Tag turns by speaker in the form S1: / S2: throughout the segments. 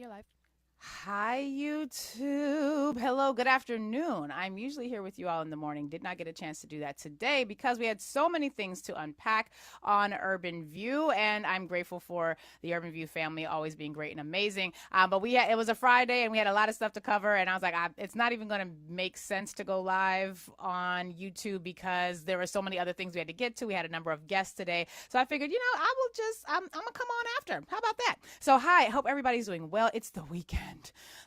S1: You're live.
S2: Hi, YouTube. Hello, good afternoon. I'm usually here with you all in the morning. Did not get a chance to do that today because we had so many things to unpack on Urban View, and I'm grateful for the Urban View family always being great and amazing. But it was a Friday, and we had a lot of stuff to cover, and I was like, it's not even going to make sense to go live on YouTube because there were so many other things we had to get to. We had a number of guests today, so I figured, I'm gonna come on after. How about that? So, hi, hope everybody's doing well. It's the weekend.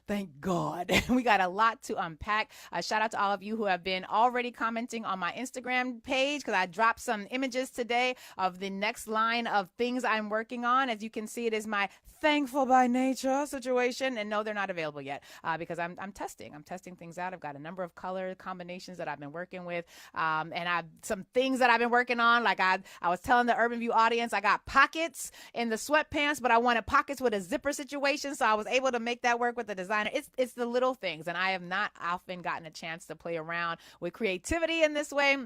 S2: Thank God. We got a lot to unpack. Shout out to all of you who have been already commenting on my Instagram page because I dropped some images today of the next line of things I'm working on. As you can see, it is my thankful by nature situation. And no, they're not available yet because I'm testing. I'm testing things out. I've got a number of color combinations that I've been working with. And I've some things that I've been working on. Like I was telling the Urban View audience, I got pockets in the sweatpants, but I wanted pockets with a zipper situation. So I was able to make that work with the designer. It's the little things, and I have not often gotten a chance to play around with creativity in this way.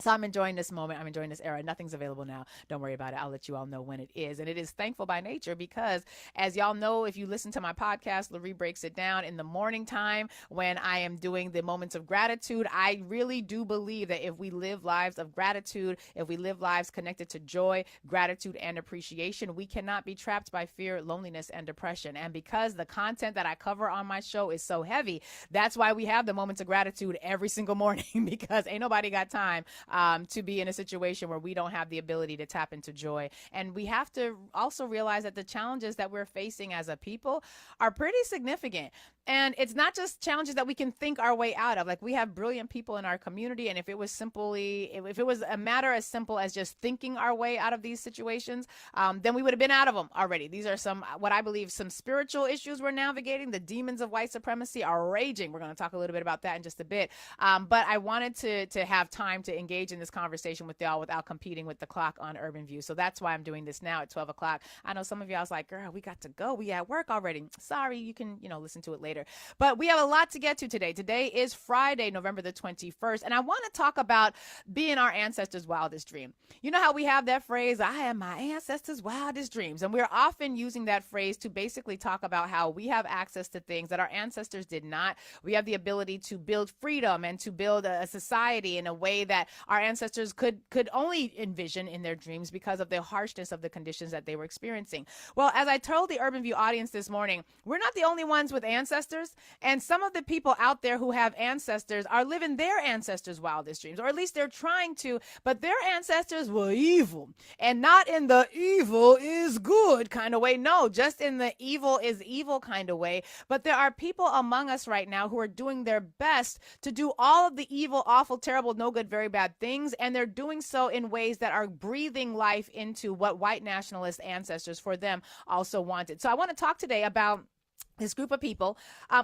S2: So I'm enjoying this moment. I'm enjoying this era. Nothing's available now. Don't worry about it. I'll let you all know when it is. And it is thankful by nature because, as y'all know, if you listen to my podcast, Lurie breaks it down in the morning time when I am doing the moments of gratitude. I really do believe that if we live lives of gratitude, if we live lives connected to joy, gratitude, and appreciation, we cannot be trapped by fear, loneliness, and depression. And because the content that I cover on my show is so heavy, that's why we have the moments of gratitude every single morning because ain't nobody got time to be in a situation where we don't have the ability to tap into joy. And we have to also realize that the challenges that we're facing as a people are pretty significant. And it's not just challenges that we can think our way out of. Like, we have brilliant people in our community. And if it was a matter as simple as just thinking our way out of these situations, then we would have been out of them already. These are what I believe, some spiritual issues we're navigating. The demons of white supremacy are raging. We're going to talk a little bit about that in just a bit. But I wanted to have time to engage in this conversation with y'all without competing with the clock on Urban View. So that's why I'm doing this now at 12 o'clock. I know some of y'all's like, girl, we got to go. We at work already. Sorry, you can, listen to it later. But we have a lot to get to today. Today is Friday, November the 21st. And I want to talk about being our ancestors' wildest dream. You know how we have that phrase, I am my ancestors' wildest dreams. And we're often using that phrase to basically talk about how we have access to things that our ancestors did not. We have the ability to build freedom and to build a society in a way that our ancestors could only envision in their dreams because of the harshness of the conditions that they were experiencing. Well, as I told the Urban View audience this morning, we're not the only ones with ancestors, and some of the people out there who have ancestors are living their ancestors' wildest dreams, or at least they're trying to, but their ancestors were evil, and not in the evil is good kind of way. No, just in the evil is evil kind of way. But there are people among us right now who are doing their best to do all of the evil, awful, terrible, no good, very bad things, and they're doing so in ways that are breathing life into what white nationalist ancestors for them also wanted. So I want to talk today about this group of people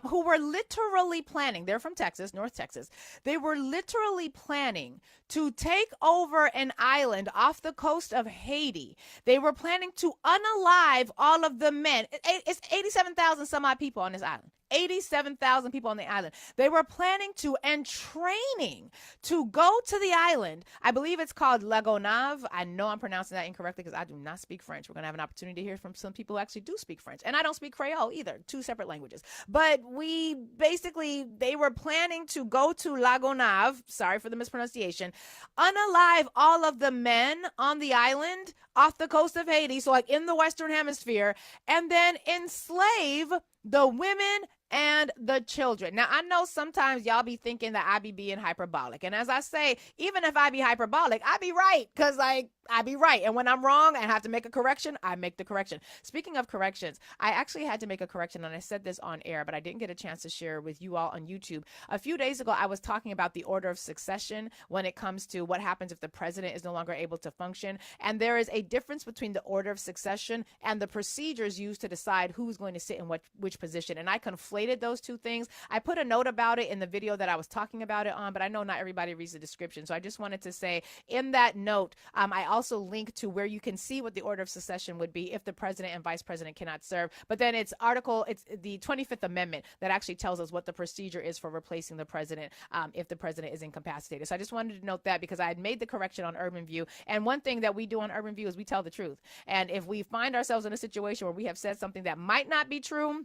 S2: who were literally planning. They're from Texas, North Texas. They were literally planning to take over an island off the coast of Haiti. They were planning to unalive all of the men. It's 87,000 some odd people on this island. 87,000 people on the island. They were planning to and training to go to the island. I believe it's called La Gonave. I know I'm pronouncing that incorrectly because I do not speak French. We're going to have an opportunity to hear from some people who actually do speak French. And I don't speak Creole either. Two separate languages. But they were planning to go to La Gonave, sorry for the mispronunciation, unalive all of the men on the island off the coast of Haiti, so like in the Western Hemisphere, and then enslave the women and the children. Now, I know sometimes y'all be thinking that I be being hyperbolic. And as I say, even if I be hyperbolic, I be right. Because, I be right. And when I'm wrong and have to make a correction, I make the correction. Speaking of corrections, I actually had to make a correction. And I said this on air, but I didn't get a chance to share with you all on YouTube. A few days ago, I was talking about the order of succession when it comes to what happens if the president is no longer able to function. And there is a difference between the order of succession and the procedures used to decide who's going to sit in which position. And I conflated those two things. I put a note about it in the video that I was talking about it on, but I know not everybody reads the description. So I just wanted to say in that note, I also linked to where you can see what the order of succession would be if the president and vice president cannot serve. But then it's the 25th Amendment that actually tells us what the procedure is for replacing the president if the president is incapacitated. So I just wanted to note that because I had made the correction on Urban View. And one thing that we do on Urban View is we tell the truth. And if we find ourselves in a situation where we have said something that might not be true,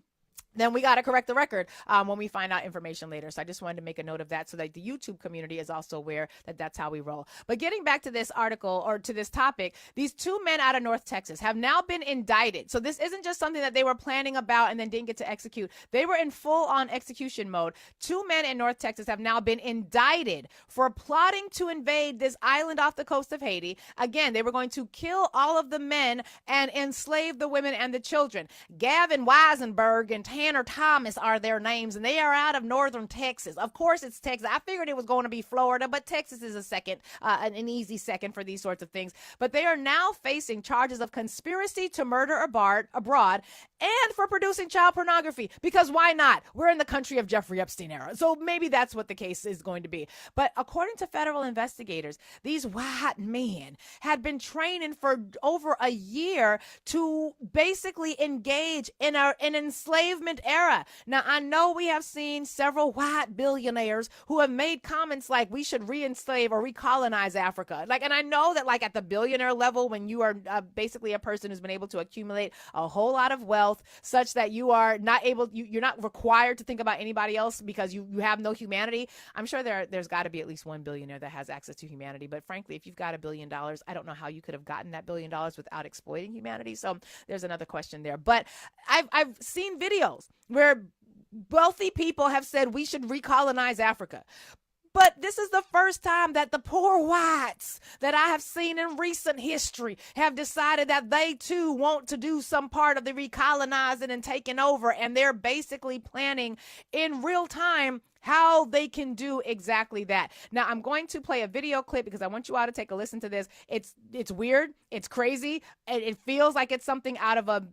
S2: then we got to correct the record when we find out information later. So I just wanted to make a note of that so that the YouTube community is also aware that that's how we roll. But getting back to this article or to this topic, these two men out of North Texas have now been indicted. So this isn't just something that they were planning about and then didn't get to execute. They were in full-on execution mode. Two men in North Texas have now been indicted for plotting to invade this island off the coast of Haiti. Again, they were going to kill all of the men and enslave the women and the children. Gavin Weisenberg and Tanner Thomas are their names, and they are out of northern Texas. Of course, it's Texas. I figured it was going to be Florida, but Texas is a second, an easy second for these sorts of things. But they are now facing charges of conspiracy to murder abroad and for producing child pornography, because why not? We're in the country of Jeffrey Epstein era, so maybe that's what the case is going to be. But according to federal investigators, these white men had been training for over a year to basically engage in an enslavement era. Now, I know we have seen several white billionaires who have made comments like we should re-enslave or recolonize Africa. And I know that at the billionaire level, when you are basically a person who's been able to accumulate a whole lot of wealth such that you are not able, you're not required to think about anybody else because you have no humanity. I'm sure there's got to be at least one billionaire that has access to humanity. But frankly, if you've got $1 billion, I don't know how you could have gotten that $1 billion without exploiting humanity. So there's another question there. But I've seen videos where wealthy people have said we should recolonize Africa. But this is the first time that the poor whites that I have seen in recent history have decided that they too want to do some part of the recolonizing and taking over. And they're basically planning in real time how they can do exactly that. Now, I'm going to play a video clip because I want you all to take a listen to this. It's weird. It's crazy. And it feels like it's something out of a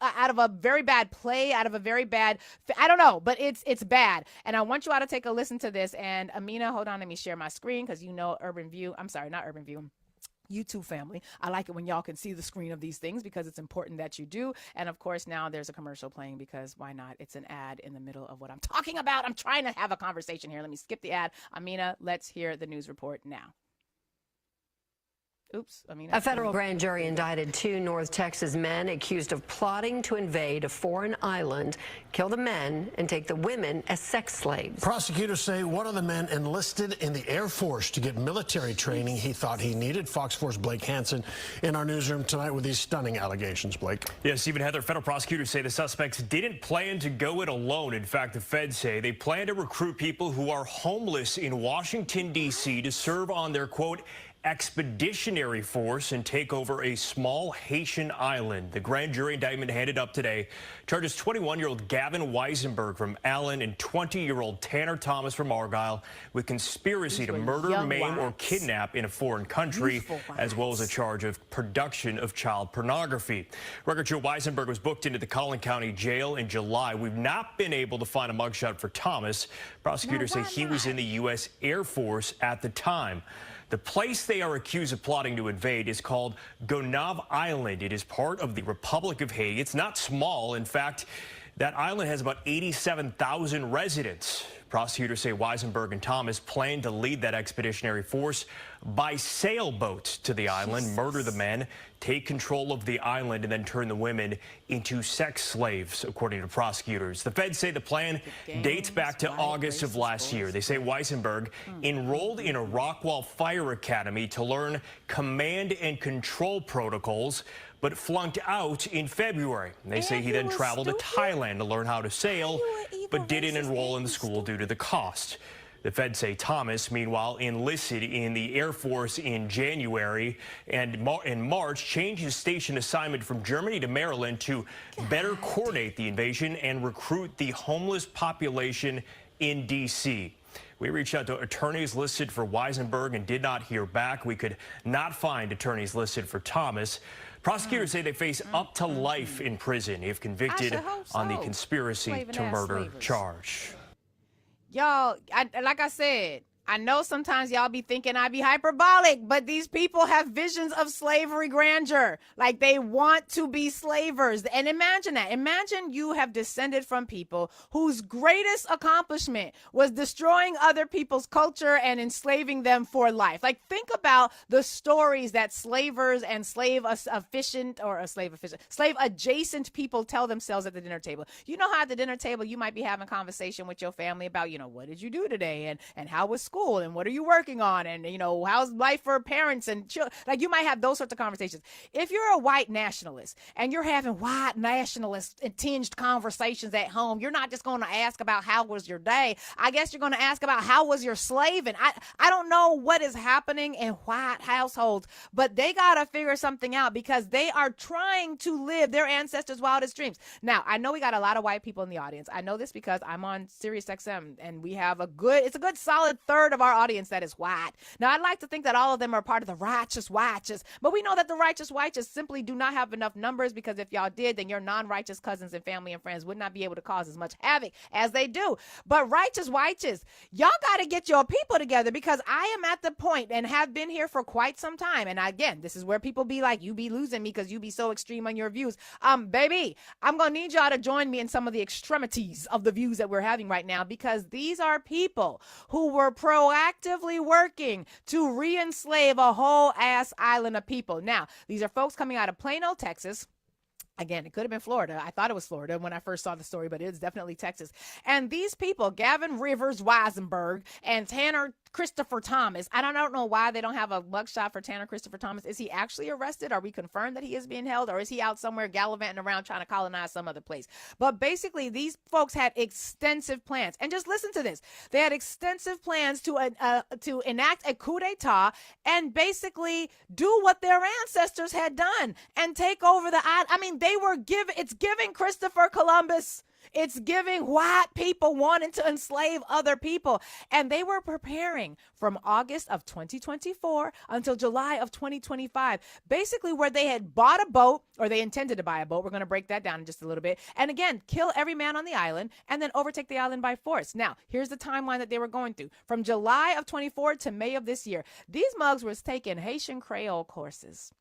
S2: out of a very bad play, out of a very bad, I don't know, but it's bad. And I want you all to take a listen to this. And Amina, hold on, let me share my screen because Urban View. I'm sorry, not Urban View. YouTube family. I like it when y'all can see the screen of these things because it's important that you do. And of course, now there's a commercial playing because why not? It's an ad in the middle of what I'm talking about. I'm trying to have a conversation here. Let me skip the ad. Amina, let's hear the news report now. Oops, Amina.
S1: A federal grand jury indicted two North Texas men accused of plotting to invade a foreign island, kill the men, and take the women as sex slaves.
S3: Prosecutors say one of the men enlisted in the Air Force to get military training he thought he needed. Fox 4's Blake Hansen in our newsroom tonight with these stunning allegations. Blake.
S4: Yes, Stephen, Heather, federal prosecutors say the suspects didn't plan to go it alone. In fact, the feds say they plan to recruit people who are homeless in Washington, D.C. to serve on their, quote, expeditionary force and take over a small Haitian island. The grand jury indictment handed up today charges 21-year-old Gavin Weisenberg from Allen and 20-year-old Tanner Thomas from Argyle with conspiracy to murder, maim, or kidnap in a foreign country, as well as a charge of production of child pornography. Record show Weisenberg was booked into the Collin County Jail in July. We've not been able to find a mugshot for Thomas. Prosecutors say he was in the U.S. Air Force at the time. The place they are accused of plotting to invade is called Gonave Island. It is part of the Republic of Haiti. It's not small. In fact, that island has about 87,000 residents. Prosecutors say Weisenberg and Thomas plan to lead that expeditionary force by sailboat to the island, murder the men, take control of the island, and then turn the women into sex slaves, according to prosecutors. The feds say the plan dates back to August of last year. They say Weisenberg enrolled in a Rockwall Fire Academy to learn command and control protocols, but flunked out in February. They say he then traveled to Thailand to learn how to sail, but didn't enroll in the school due to the cost. The feds say Thomas, meanwhile, enlisted in the Air Force in January and in March changed his station assignment from Germany to Maryland to better coordinate the invasion and recruit the homeless population in D.C. We reached out to attorneys listed for Weisenberg and did not hear back. We could not find attorneys listed for Thomas. Prosecutors say they face up to life in prison if convicted on the conspiracy to murder charge.
S2: Y'all, like I said, I know sometimes y'all be thinking I be hyperbolic, but these people have visions of slavery grandeur. Like they want to be slavers. And imagine that. Imagine you have descended from people whose greatest accomplishment was destroying other people's culture and enslaving them for life. Like think about the stories that slavers and slave adjacent people tell themselves at the dinner table. You know how at the dinner table you might be having a conversation with your family about, what did you do today? And how was school? And what are you working on? And, how's life for parents and children? Like you might have those sorts of conversations. If you're a white nationalist and you're having white nationalist tinged conversations at home, you're not just going to ask about how was your day. I guess you're going to ask about how was your slaving. I don't know what is happening in white households, but they got to figure something out because they are trying to live their ancestors' wildest dreams. Now, I know we got a lot of white people in the audience. I know this because I'm on SiriusXM and we have a good solid third of our audience that is white. Now, I'd like to think that all of them are part of the righteous whites, but we know that the righteous whites simply do not have enough numbers because if y'all did, then your non-righteous cousins and family and friends would not be able to cause as much havoc as they do. But righteous whites, y'all got to get your people together because I am at the point and have been here for quite some time. And again, this is where people be like, you be losing me because you be so extreme on your views. Baby, I'm going to need y'all to join me in some of the extremities of the views that we're having right now because these are people who were proactively working to re-enslave a whole ass island of people. Now, these are folks coming out of Plano, Texas. Again, it could have been Florida. I thought it was Florida when I first saw the story, but it's definitely Texas. And these people, Gavin Rivers Weisenberg and Tanner Christopher Thomas. I don't know why they don't have a mugshot for Tanner Christopher Thomas. Is he actually arrested? Are we confirmed that he is being held? Or is he out somewhere gallivanting around trying to colonize some other place? But basically, these folks had extensive plans. And just listen to this. They had extensive plans to enact a coup d'etat and basically do what their ancestors had done and take over the island. I mean, it's giving Christopher Columbus. It's giving white people wanting to enslave other people. And they were preparing from August of 2024 until July of 2025, basically where they had bought a boat or they intended to buy a boat. We're going to break that down in just a little bit. And again, kill every man on the island and then overtake the island by force. Now, here's the timeline that they were going through. From July of 24 to May of this year, these mugs were taking Haitian Creole courses.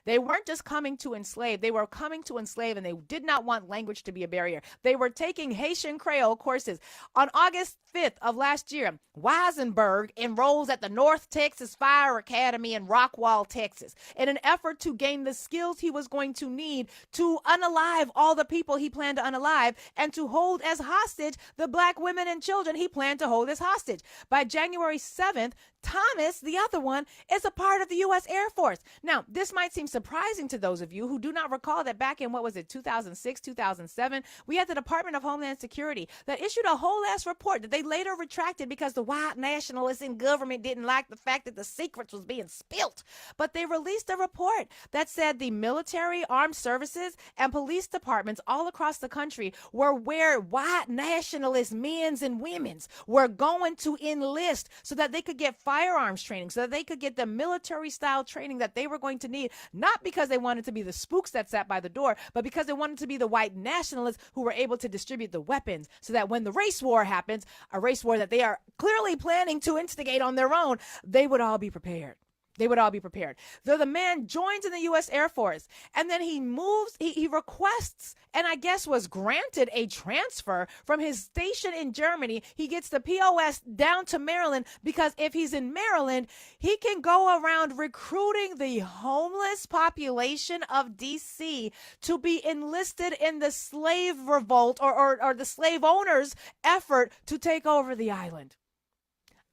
S2: They weren't just coming to enslave. They were coming to enslave, and they did not want language to be a barrier. They were taking Haitian Creole courses. On August 5th of last year, Weisenberg enrolls at the North Texas Fire Academy in Rockwall, Texas, in an effort to gain the skills he was going to need to unalive all the people he planned to unalive and to hold as hostage the black women and children he planned to hold as hostage. By January 7th, Thomas, the other one, is a part of the U.S. Air Force. Now, this might seem surprising to those of you who do not recall that back in, 2006, 2007, we had the Department of Homeland Security that issued a whole ass report that they later retracted because the white nationalists in government didn't like the fact that the secrets was being spilt. But they released a report that said the military, armed services, and police departments all across the country were where white nationalist men's and women's were going to enlist so that they could get firearms training, so that they could get the military style training that they were going to need, not because they wanted to be the spooks that sat by the door, but because they wanted to be the white nationalists who were able to distribute the weapons so that when the race war happens, a race war that they are clearly planning to instigate on their own, they would all be prepared. They would all be prepared. So the man joins in the U.S. Air Force, and then he moves, he requests, and I guess was granted a transfer from his station in Germany. He gets the POS down to Maryland because if he's in Maryland, he can go around recruiting the homeless population of D.C. to be enlisted in the slave revolt or the slave owners' effort to take over the island.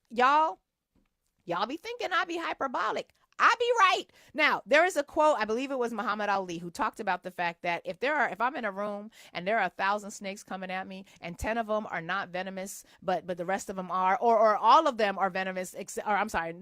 S2: Y'all be thinking I be hyperbolic. I be right. Now, there is a quote, I believe it was Muhammad Ali, who talked about the fact that if I'm in a room and there are 1,000 snakes coming at me and 10 of them are not venomous, but the rest of them are, or all of them are venomous, he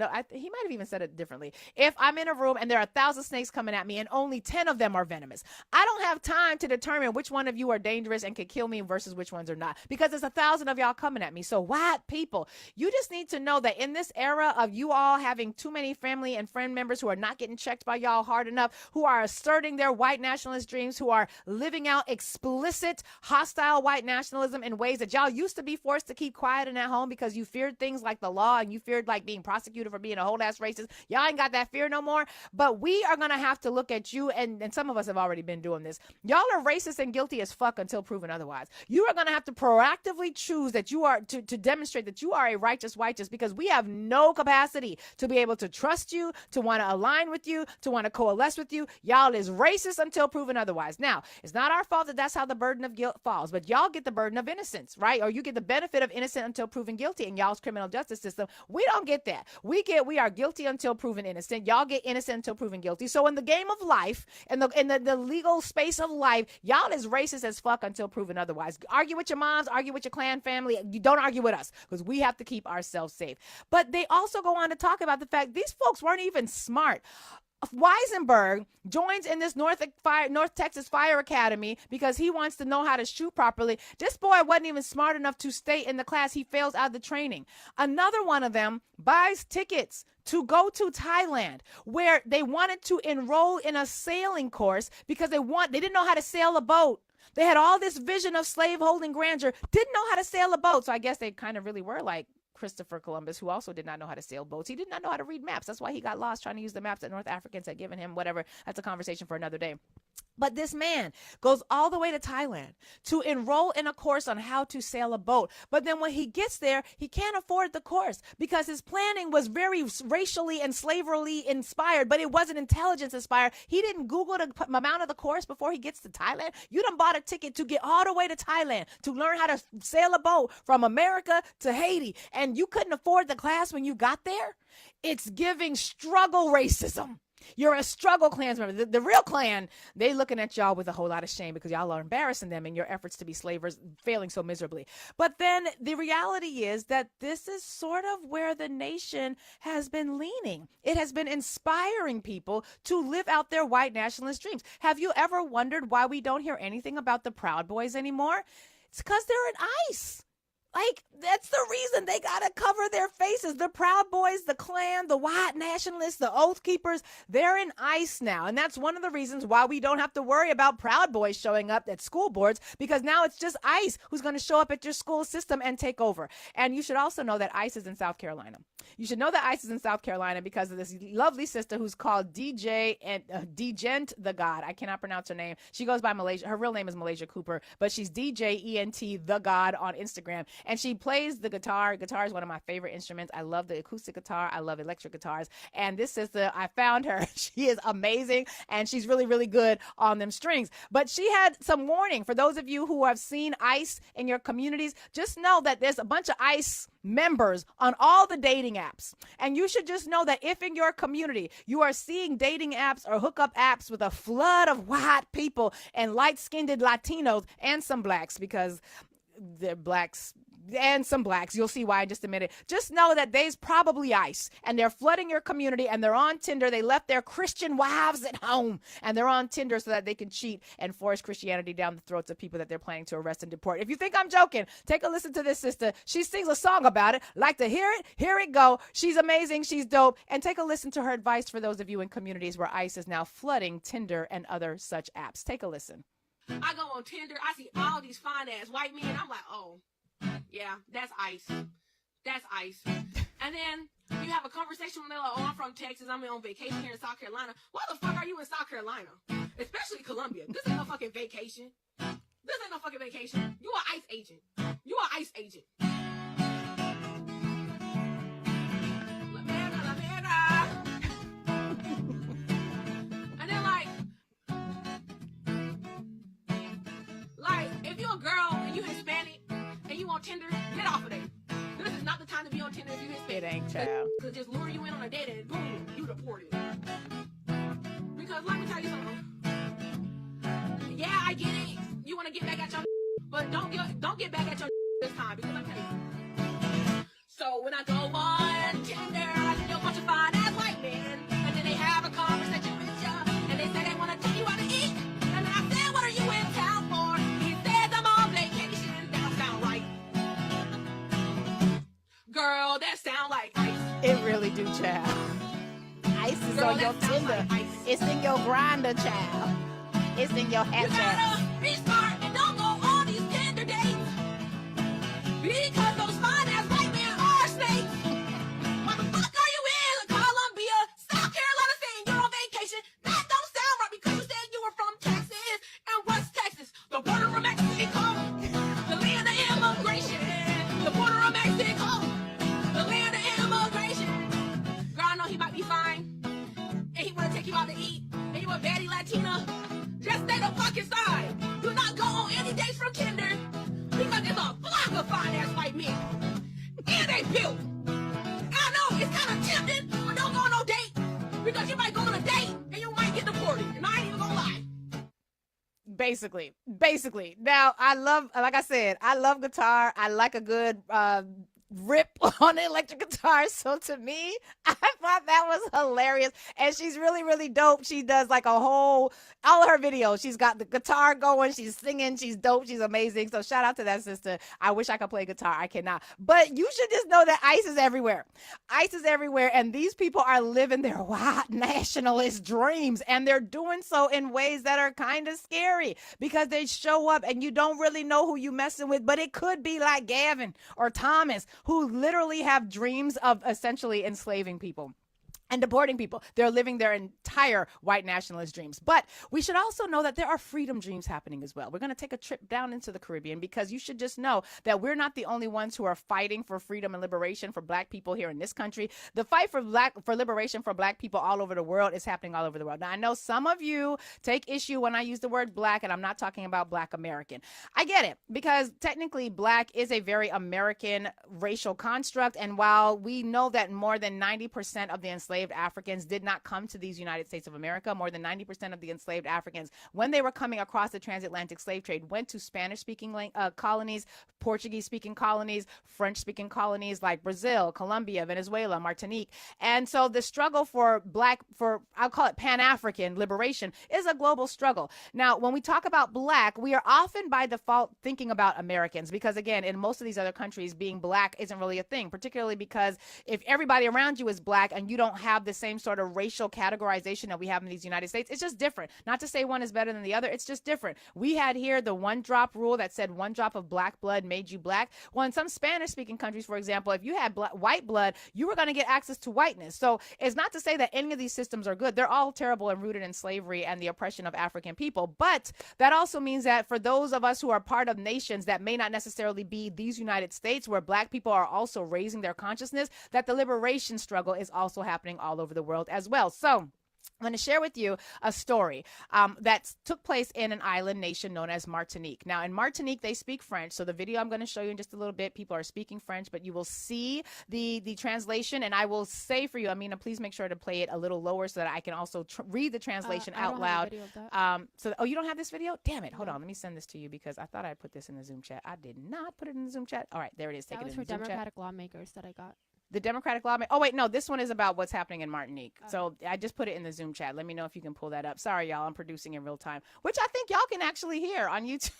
S2: might have even said it differently. If I'm in a room and there are 1,000 snakes coming at me and only 10 of them are venomous, I don't have time to determine which one of you are dangerous and could kill me versus which ones are not, because there's 1,000 of y'all coming at me. So white people, you just need to know that in this era of you all having too many family and friends friend members who are not getting checked by y'all hard enough, who are asserting their white nationalist dreams, who are living out explicit hostile white nationalism in ways that y'all used to be forced to keep quiet in at home because you feared things like the law and you feared like being prosecuted for being a whole ass racist. Y'all ain't got that fear no more. But we are going to have to look at you, and some of us have already been doing this. Y'all are racist and guilty as fuck until proven otherwise. You are going to have to proactively choose that you are to demonstrate that you are a righteous whiteist, because we have no capacity to be able to trust you, to want to align with you, to want to coalesce with you. Y'all is racist until proven otherwise. Now, it's not our fault that that's how the burden of guilt falls, but y'all get the burden of innocence, right? Or you get the benefit of innocent until proven guilty in y'all's criminal justice system. We don't get that. We are guilty until proven innocent. Y'all get innocent until proven guilty. So in the game of life, in the legal space of life, y'all is racist as fuck until proven otherwise. Argue with your moms, argue with your clan family. You don't argue with us, because we have to keep ourselves safe. But they also go on to talk about the fact these folks weren't even smart. Weisenberg joins in this North Texas Fire Academy because he wants to know how to shoot properly. This boy wasn't even smart enough to stay in the class. He fails out of the training. Another one of them buys tickets to go to Thailand, where they wanted to enroll in a sailing course because they didn't know how to sail a boat. They had all this vision of slaveholding grandeur, didn't know how to sail a boat. So I guess they kind of really were like Christopher Columbus, who also did not know how to sail boats. He did not know how to read maps. That's why he got lost trying to use the maps that North Africans had given him, whatever. That's a conversation for another day. But this man goes all the way to Thailand to enroll in a course on how to sail a boat. But then when he gets there, he can't afford the course because his planning was very racially and slavery inspired, but it wasn't intelligence inspired. He didn't Google the amount of the course before he gets to Thailand. You done bought a ticket to get all the way to Thailand to learn how to sail a boat from America to Haiti, and you couldn't afford the class when you got there? It's giving struggle racism. You're a struggle clans member. The real Klan, they looking at y'all with a whole lot of shame because y'all are embarrassing them in your efforts to be slavers, failing so miserably. But then the reality is that this is sort of where the nation has been leaning. It has been inspiring people to live out their white nationalist dreams. Have you ever wondered why we don't hear anything about the Proud Boys anymore? It's because they're in ICE. Like, that's the reason they got to cover their faces. The Proud Boys, the Klan, the white nationalists, the Oath Keepers, they're in ICE now. And that's one of the reasons why we don't have to worry about Proud Boys showing up at school boards, because now it's just ICE who's going to show up at your school system and take over. And you should also know that ICE is in South Carolina. You should know that ICE is in South Carolina because of this lovely sister who's called DJ and Degent the God. I cannot pronounce her name. She goes by Malaysia. Her real name is Malaysia Cooper, but she's DJ ENT the God on Instagram. And she plays the guitar. Guitar is one of my favorite instruments. I love the acoustic guitar. I love electric guitars. And this sister, I found her. She is amazing. And she's really, really good on them strings. But she had some warning for those of you who have seen ICE in your communities. Just know that there's a bunch of ICE members on all the dating apps. And you should just know that if in your community you are seeing dating apps or hookup apps with a flood of white people and light-skinned Latinos and some blacks, because they're blacks and some blacks, you'll see why in just a minute. Just know that there's probably ICE and they're flooding your community and they're on Tinder. They left their Christian wives at home and they're on Tinder so that they can cheat and force Christianity down the throats of people that they're planning to arrest and deport. If you think I'm joking, take a listen to this sister. She sings a song about it. Like to hear it? Here it go. She's amazing. She's dope. And take a listen to her advice for those of you in communities where ICE is now flooding Tinder and other such apps. Take a listen.
S5: I go on Tinder. I see all these fine ass white men. I'm like, oh, yeah, that's ICE. That's ICE. And then you have a conversation with them like, oh, I'm from Texas. I'm on vacation here in South Carolina. Why the fuck are you in South Carolina? Especially Columbia. This ain't no fucking vacation. This ain't no fucking vacation. You are ICE agent. You are ICE agent. And then like, if you're a girl and you Hispanic and you on Tinder, get off of there. This is not the time to be on Tinder if you Hispanic.
S2: It ain't, child.
S5: Cause just lure you in on a date and boom, you deported. Because let me tell you something. Yeah, I get it. You want to get back at your but don't get back at your this time, because I'm telling you. So when I go on Tinder, I see a bunch of fine ass white men, and then they have a conversation with you, and they say they want to take you out to eat. And I said, what are you in town for? He says I'm on vacation. That sound right. Girl, that sound like ICE.
S2: It really do, child. ICE is It's
S5: Girl,
S2: on your
S5: that sounds
S2: Tinder.
S5: like ISIS.
S2: It's in your grinder, child. It's in your
S5: You
S2: hat.
S5: gotta be smart and don't go on these Tinder dates. Because those fine ass white men are snakes. What the fuck are you in Colombia, South Carolina, saying you're on vacation? That don't sound right because you said you were from Texas. And what's Texas? The border of Mexico. The land of immigration. The border of Mexico. The land of immigration. Girl, I know he might be fine. And he wanna take you out to eat. And you a baddie Latina. Just stay the fuck inside. Do not go on any dates from Tinder. Because there's a block of fine-ass white men. And they built. I know, it's kind of tempting, but don't go on no date. Because you might go on a date, and you might get deported. And I ain't even gonna lie.
S2: Basically. Now, like I said, I love guitar. I like a good rip on the electric guitar. So to me, I thought that was hilarious. And she's really, really dope. She does like all of her videos. She's got the guitar going. She's singing. She's dope. She's amazing. So shout out to that sister. I wish I could play guitar. I cannot. But you should just know that ICE is everywhere. ICE is everywhere. And these people are living their white nationalist dreams. And they're doing so in ways that are kind of scary because they show up and you don't really know who you messing with. But it could be like Gavin or Thomas, who literally have dreams of essentially enslaving people and deporting people. They're living their entire white nationalist dreams. But we should also know that there are freedom dreams happening as well. We're going to take a trip down into the Caribbean because you should just know that we're not the only ones who are fighting for freedom and liberation for black people here in this country. The fight for liberation for black people all over the world is happening all over the world. Now, I know some of you take issue when I use the word black, and I'm not talking about black American. I get it, because technically black is a very American racial construct. And while we know that more than 90% of the enslaved Africans did not come to these United States of America. More than 90% of the enslaved Africans, when they were coming across the transatlantic slave trade, went to Spanish-speaking colonies, Portuguese-speaking colonies, French-speaking colonies like Brazil, Colombia, Venezuela, Martinique. And so the struggle for I'll call it Pan-African liberation is a global struggle. Now, when we talk about black, we are often by default thinking about Americans because, again, in most of these other countries, being black isn't really a thing, particularly because if everybody around you is black and you don't have the same sort of racial categorization that we have in these United States, it's just different. Not to say one is better than the other, it's just different. We had here the one drop rule that said one drop of black blood made you black. Well, in some Spanish speaking countries, for example, if you had white blood, you were going to get access to whiteness. So it's not to say that any of these systems are good. They're all terrible and rooted in slavery and the oppression of African people. But that also means that for those of us who are part of nations that may not necessarily be these United States, where black people are also raising their consciousness, that the liberation struggle is also happening all over the world as well. So I'm going to share with you a story that took place in an island nation known as Martinique. Now, in Martinique, they speak French. So the video I'm going to show you in just a little bit, people are speaking French, but you will see the translation. And I will say for you, Amina, please make sure to play it a little lower so that I can also read the translation out loud. Oh, you don't have this video? Damn it. Hold on. Let me send this to you because I thought I put this in the Zoom chat. I did not put it in the Zoom chat. All right, there it is. Take it in the Zoom chat.
S6: That was for Democratic lawmakers that I got.
S2: The Democratic lawmaker. Oh, wait, no, this one is about what's happening in Martinique. So I just put it in the Zoom chat. Let me know if you can pull that up. Sorry, y'all. I'm producing in real time, which I think y'all can actually hear on YouTube.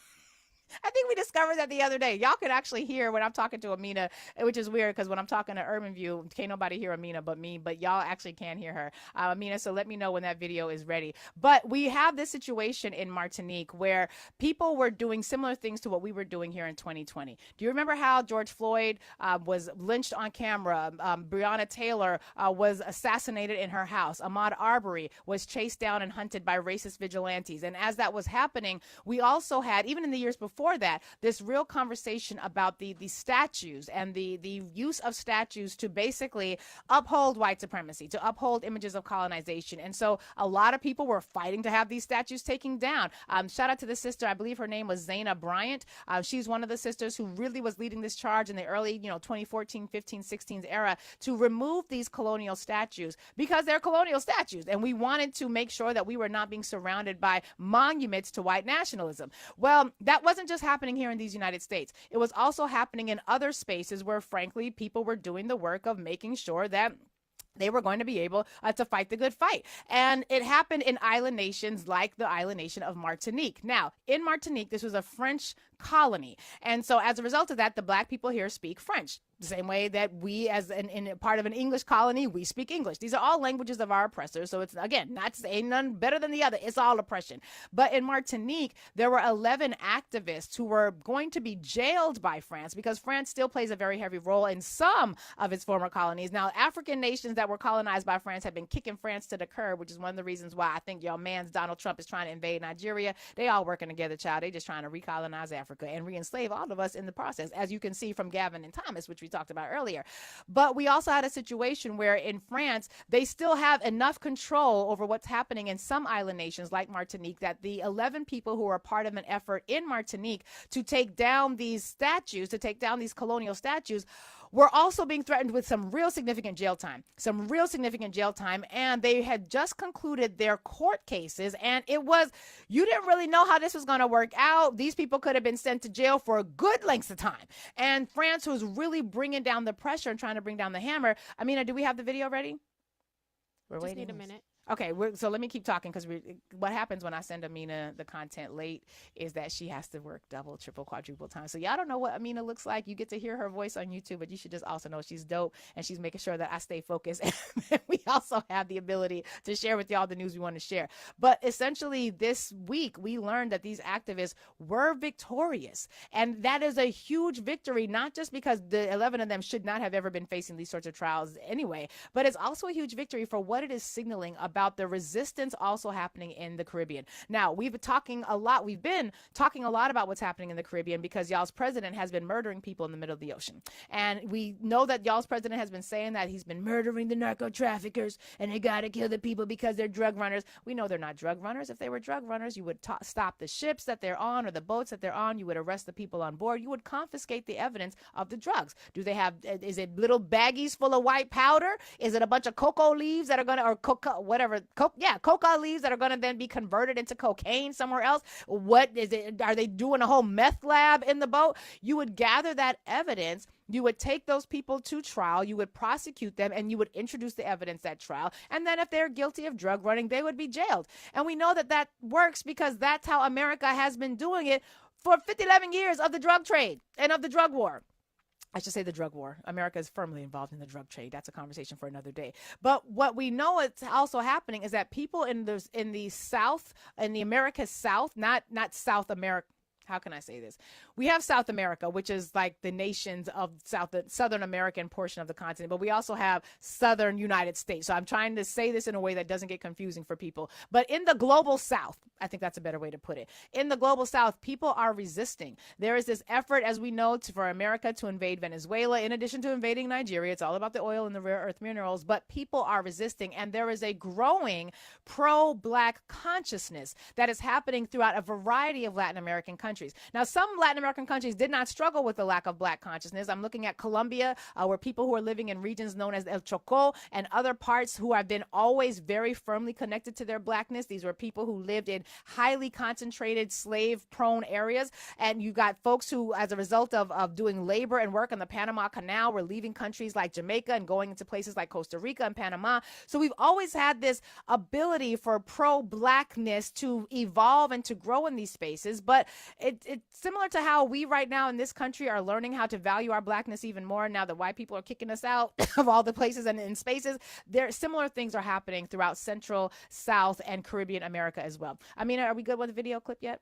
S2: I think we discovered that the other day. Y'all could actually hear when I'm talking to Amina, which is weird because when I'm talking to Urban View, can't nobody hear Amina but me, but y'all actually can hear her. Amina, so let me know when that video is ready. But we have this situation in Martinique where people were doing similar things to what we were doing here in 2020. Do you remember how George Floyd was lynched on camera? Breonna Taylor was assassinated in her house. Ahmaud Arbery was chased down and hunted by racist vigilantes. And as that was happening, we also had, even in the years before that, this real conversation about the statues and the use of statues to basically uphold white supremacy, to uphold images of colonization. And so a lot of people were fighting to have these statues taken down. Shout out to the sister, I believe her name was Zaina Bryant. She's one of the sisters who really was leading this charge in the early 2014, 15, 16 era to remove these colonial statues because they're colonial statues. And we wanted to make sure that we were not being surrounded by monuments to white nationalism. Well, that wasn't just happening here in these United States. It was also happening in other spaces where, frankly, people were doing the work of making sure that they were going to be able to fight the good fight. And it happened in island nations like the island nation of Martinique. Now, in Martinique, this was a French colony. And so as a result of that, the black people here speak French. The same way that we, as in a part of an English colony, we speak English. These are all languages of our oppressors. So it's, again, not saying none better than the other. It's all oppression. But in Martinique, there were 11 activists who were going to be jailed by France because France still plays a very heavy role in some of its former colonies. Now, African nations that were colonized by France have been kicking France to the curb, which is one of the reasons why I think your man's Donald Trump is trying to invade Nigeria. They all working together, child. They just trying to recolonize Africa and re-enslave all of us in the process, as you can see from Gavin and Thomas, which we talked about earlier. But we also had a situation where in France, they still have enough control over what's happening in some island nations like Martinique that the 11 people who are part of an effort in Martinique to take down these statues, to take down these colonial statues, were also being threatened with some real significant jail time, and they had just concluded their court cases, and you didn't really know how this was going to work out. These people could have been sent to jail for a good length of time, and France was really bringing down the pressure and trying to bring down the hammer. Amina, do we have the video ready? We're
S6: Just
S2: waiting.
S6: need a minute.
S2: Okay, so let me keep talking because what happens when I send Amina the content late is that she has to work double, triple, quadruple time. So y'all don't know what Amina looks like. You get to hear her voice on YouTube, but you should just also know she's dope and she's making sure that I stay focused. And we also have the ability to share with y'all the news we want to share. But essentially this week, we learned that these activists were victorious. And that is a huge victory, not just because the 11 of them should not have ever been facing these sorts of trials anyway, but it's also a huge victory for what it is signaling about the resistance also happening in the Caribbean. Now, we've been talking a lot about what's happening in the Caribbean because y'all's president has been murdering people in the middle of the ocean. And we know that y'all's president has been saying that he's been murdering the narco traffickers and they got to kill the people because they're drug runners. We know they're not drug runners. If they were drug runners, you would stop the ships that they're on or the boats that they're on. You would arrest the people on board. You would confiscate the evidence of the drugs. Is it little baggies full of white powder? Is it a bunch of cocoa leaves that are going to, or coca leaves that are going to then be converted into cocaine somewhere else? What is it? Are they doing a whole meth lab in the boat? You would gather that evidence. You would take those people to trial, you would prosecute them, and you would introduce the evidence at trial. And then if they're guilty of drug running, they would be jailed. And we know that that works because that's how America has been doing it for 11 years of the drug trade and of the drug war. I should say the drug war. America is firmly involved in the drug trade. That's a conversation for another day. But what we know it's also happening is that people in the South, in the America's South, not South America. How can I say this? We have South America, which is like the nations of the Southern American portion of the continent, but we also have Southern United States. So I'm trying to say this in a way that doesn't get confusing for people. But in the global South, I think that's a better way to put it. In the global South, people are resisting. There is this effort, as we know, for America to invade Venezuela, in addition to invading Nigeria. It's all about the oil and the rare earth minerals, but people are resisting. And there is a growing pro-Black consciousness that is happening throughout a variety of Latin American countries. Now, some Latin American countries did not struggle with the lack of Black consciousness. I'm looking at Colombia, where people who are living in regions known as El Chocó and other parts who have been always very firmly connected to their Blackness. These were people who lived in highly concentrated slave-prone areas. And you got folks who, as a result of doing labor and work on the Panama Canal, were leaving countries like Jamaica and going into places like Costa Rica and Panama. So we've always had this ability for pro-Blackness to evolve and to grow in these spaces. But it's similar to how we right now in this country are learning how to value our Blackness even more now that white people are kicking us out of all the places and in spaces. Similar things are happening throughout Central, South, and Caribbean America as well. Amina, are we good with the video clip yet?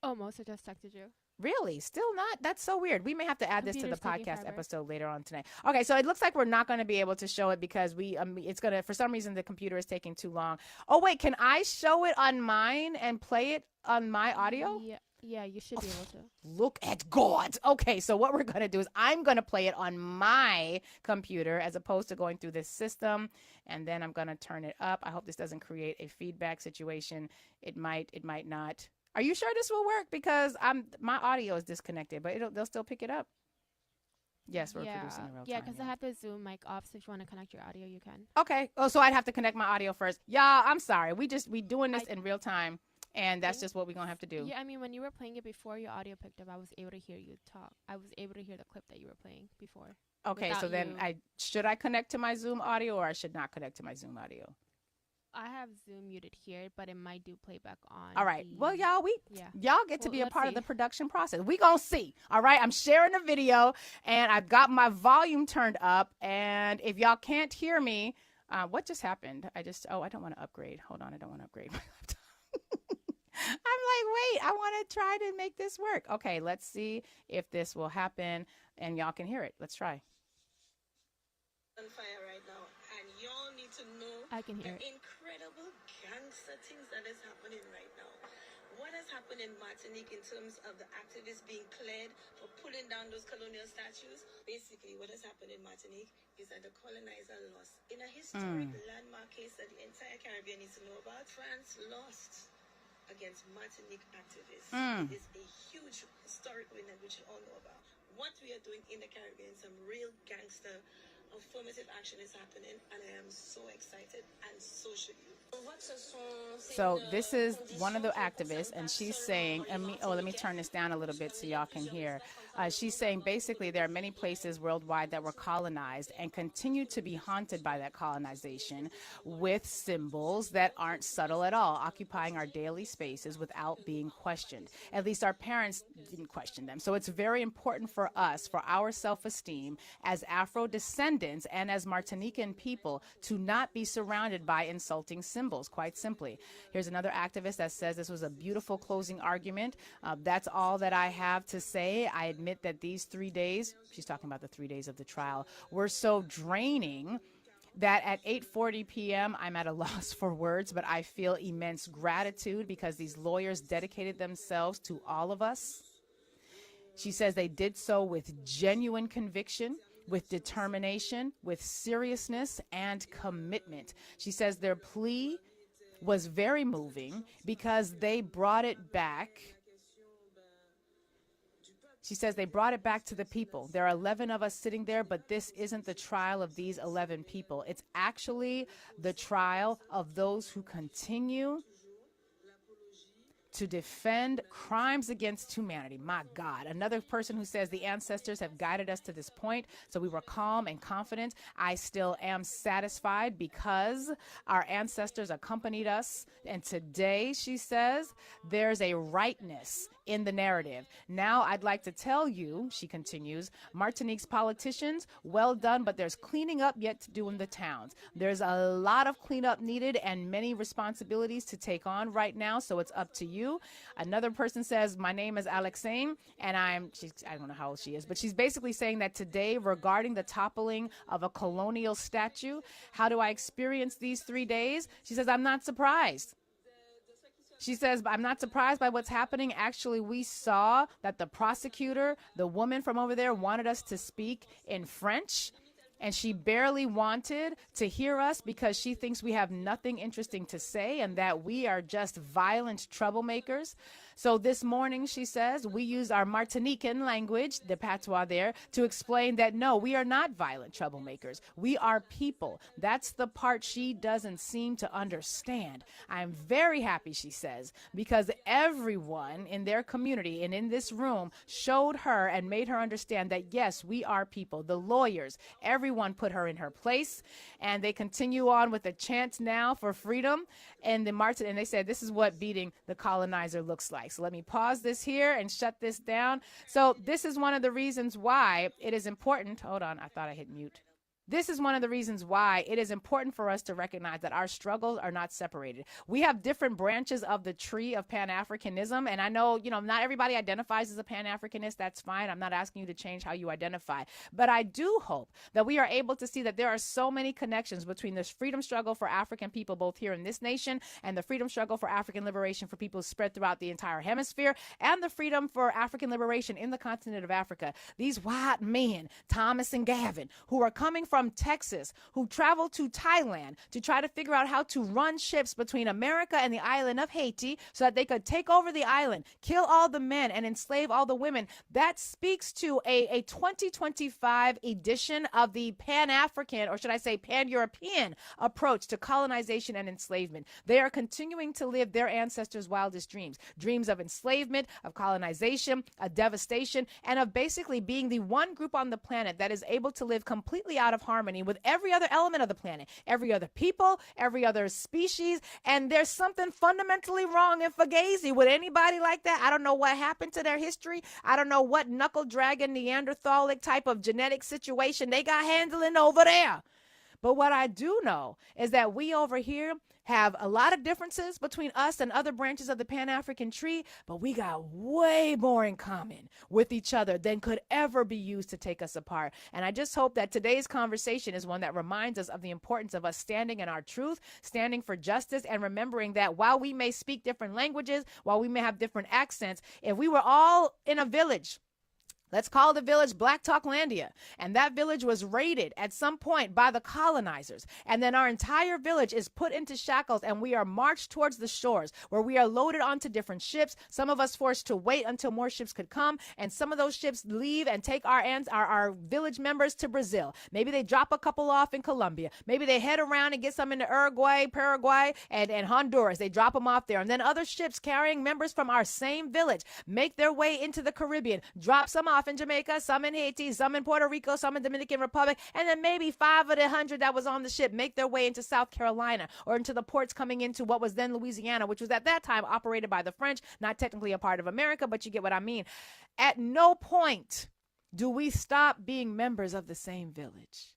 S6: Almost. I just texted you.
S2: Really? Still not? That's so weird. We may have to add this to the
S6: Computer's taking
S2: podcast
S6: forever.
S2: episode later on tonight. Okay, so it looks like we're not going to be able to show it because it's going to, for some reason, the computer is taking too long. Oh, wait, can I show it on mine and play it on my audio?
S6: Yeah, you should be able to.
S2: Look at God. Okay, so what we're going to do is I'm going to play it on my computer as opposed to going through this system, and then I'm going to turn it up. I hope this doesn't create a feedback situation. It might not. Are you sure this will work? Because my audio is disconnected, but they'll still pick it up. Yes, we're producing in real time.
S6: Yeah, because I have the Zoom mic off, so if you want to connect your audio, you can.
S2: Okay. Oh, so I'd have to connect my audio first. Y'all, I'm sorry. We doing this in real time. And that's just what we're going to have to do.
S6: Yeah, I mean, when you were playing it before, your audio picked up. I was able to hear you talk. I was able to hear the clip that you were playing before.
S2: Okay, so then should I connect to my Zoom audio or I should not connect to my Zoom audio?
S6: I have Zoom muted here, but it might do playback on.
S2: All right. Well, y'all, y'all get to
S6: Well,
S2: be a
S6: let's
S2: part of
S6: see.
S2: the production process. We gonna see. All right. I'm sharing the video, and I've got my volume turned up. And if y'all can't hear me, what just happened? I don't want to upgrade. Hold on. I don't want to upgrade my laptop. I'm like, wait, I want to try to make this work. Okay, let's see if this will happen, and y'all can hear it. Let's try.
S5: On fire right now, and y'all need to know
S6: I can hear
S5: the
S6: it.
S5: incredible gangster things that is happening right now. What has happened in Martinique in terms of the activists being cleared for pulling down those colonial statues? Basically, what has happened in Martinique is that the colonizer lost. In a historic landmark case that the entire Caribbean needs to know about, France lost against Martinique activists. It is a huge historic win that we should all know about. What we are doing in the Caribbean, some real gangster affirmative action is happening, and I am so excited, and so should you.
S2: So this is one of the activists, and she's saying, let me turn this down a little bit so y'all can hear. She's saying basically there are many places worldwide that were colonized and continue to be haunted by that colonization with symbols that aren't subtle at all, occupying our daily spaces without being questioned. At least our parents didn't question them. So it's very important for us, for our self-esteem as Afro-descendants and as Martinican people, to not be surrounded by insulting symbols, quite simply. Here's another activist that says this was a beautiful closing argument. That's all that I have to say. I admit that these 3 days, she's talking about the 3 days of the trial, were so draining that at 8:40 p.m., I'm at a loss for words, but I feel immense gratitude because these lawyers dedicated themselves to all of us. She says they did so with genuine conviction, with determination, with seriousness, and commitment. She says their plea was very moving because they brought it back. She says they brought it back to the people. There are 11 of us sitting there, but this isn't the trial of these 11 people. It's actually the trial of those who continue to defend crimes against humanity. My God. Another person who says the ancestors have guided us to this point, so we were calm and confident. I still am satisfied because our ancestors accompanied us. And today, she says, there's a rightness in the narrative. Now, I'd like to tell you, she continues, Martinique's politicians, well done, but there's cleaning up yet to do in the towns. There's a lot of cleanup needed and many responsibilities to take on right now, so it's up to you. Another person says, my name is Alexane, and I don't know how old she is, but she's basically saying that today, regarding the toppling of a colonial statue, how do I experience these 3 days? She says, I'm not surprised. She says, I'm not surprised by what's happening. Actually, we saw that the prosecutor, the woman from over there, wanted us to speak in French, and she barely wanted to hear us because she thinks we have nothing interesting to say and that we are just violent troublemakers. So this morning, she says, we use our Martinican language, the patois there, to explain that, no, we are not violent troublemakers. We are people. That's the part she doesn't seem to understand. I'm very happy, she says, because everyone in their community and in this room showed her and made her understand that, yes, we are people. The lawyers, everyone put her in her place, and they continue on with a chant now for freedom. And they said, this is what beating the colonizer looks like. So let me pause this here and shut this down. So this is one of the reasons why it is important. Hold on, I thought I hit mute. This is one of the reasons why it is important for us to recognize that our struggles are not separated. We have different branches of the tree of Pan-Africanism, and I know, not everybody identifies as a Pan-Africanist. That's fine. I'm not asking you to change how you identify. But I do hope that we are able to see that there are so many connections between this freedom struggle for African people, both here in this nation, and the freedom struggle for African liberation for people spread throughout the entire hemisphere, and the freedom for African liberation in the continent of Africa. These white men, Thomas and Gavin, who are coming from Texas, who traveled to Thailand to try to figure out how to run ships between America and the island of Haiti so that they could take over the island, kill all the men, and enslave all the women. That speaks to a 2025 edition of the Pan-African, or should I say Pan-European approach to colonization and enslavement. They are continuing to live their ancestors' wildest dreams, dreams of enslavement, of colonization, of devastation, and of basically being the one group on the planet that is able to live completely out of harmony with every other element of the planet, every other people, every other species. And there's something fundamentally wrong in Fugazi with anybody like that. I don't know what happened to their history. I don't know what knuckle dragon Neanderthalic type of genetic situation they got handling over there. But what I do know is that we over here have a lot of differences between us and other branches of the Pan-African tree, but we got way more in common with each other than could ever be used to take us apart. And I just hope that today's conversation is one that reminds us of the importance of us standing in our truth, standing for justice, and remembering that while we may speak different languages, while we may have different accents, if we were all in a village, let's call the village Black Talklandia, and that village was raided at some point by the colonizers, and then our entire village is put into shackles, and we are marched towards the shores, where we are loaded onto different ships, some of us forced to wait until more ships could come, and some of those ships leave and take our village members to Brazil. Maybe they drop a couple off in Colombia. Maybe they head around and get some into Uruguay, Paraguay, and Honduras. They drop them off there, and then other ships carrying members from our same village make their way into the Caribbean, drop some off in Jamaica, some in Haiti, some in Puerto Rico, some in Dominican Republic, and then maybe 5 of the 100 that was on the ship make their way into South Carolina or into the ports coming into what was then Louisiana, which was at that time operated by the French, not technically a part of America, but you get what I mean. At no point do we stop being members of the same village.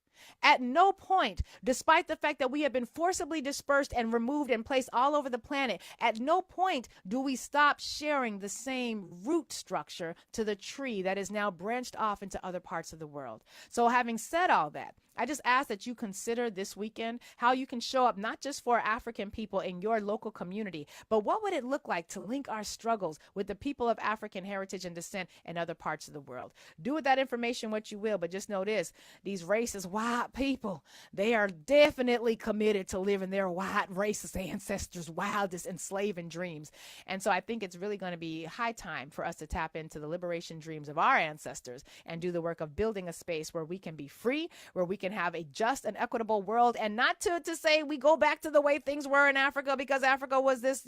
S2: At no point, despite the fact that we have been forcibly dispersed and removed and placed all over the planet, at no point do we stop sharing the same root structure to the tree that is now branched off into other parts of the world. So having said all that, I just ask that you consider this weekend how you can show up not just for African people in your local community, but what would it look like to link our struggles with the people of African heritage and descent in other parts of the world. Do with that information what you will, but just know this, these racist white people, they are definitely committed to living their white racist ancestors' wildest enslaving dreams. And so I think it's really going to be high time for us to tap into the liberation dreams of our ancestors and do the work of building a space where we can be free, where we can have a just and equitable world, and not to say we go back to the way things were in Africa because Africa was this,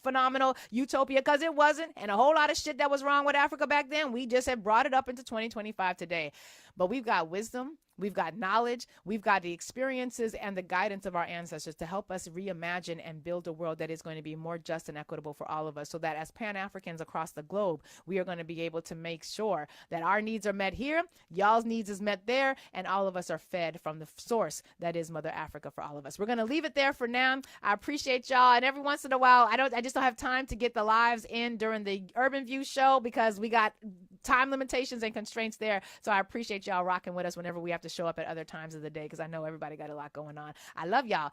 S2: phenomenal utopia, because it wasn't, and a whole lot of shit that was wrong with Africa back then, we just have brought it up into 2025 today. But we've got wisdom, we've got knowledge, we've got the experiences and the guidance of our ancestors to help us reimagine and build a world that is going to be more just and equitable for all of us, so that as Pan-Africans across the globe, we are going to be able to make sure that our needs are met here, y'all's needs is met there, and all of us are fed from the source that is Mother Africa for all of us. We're going to leave it there for now. I appreciate y'all, and every once in a while, I just don't have time to get the lives in during the Urban View show because we got time limitations and constraints there. So I appreciate y'all rocking with us whenever we have to show up at other times of the day, because I know everybody got a lot going on. I love y'all.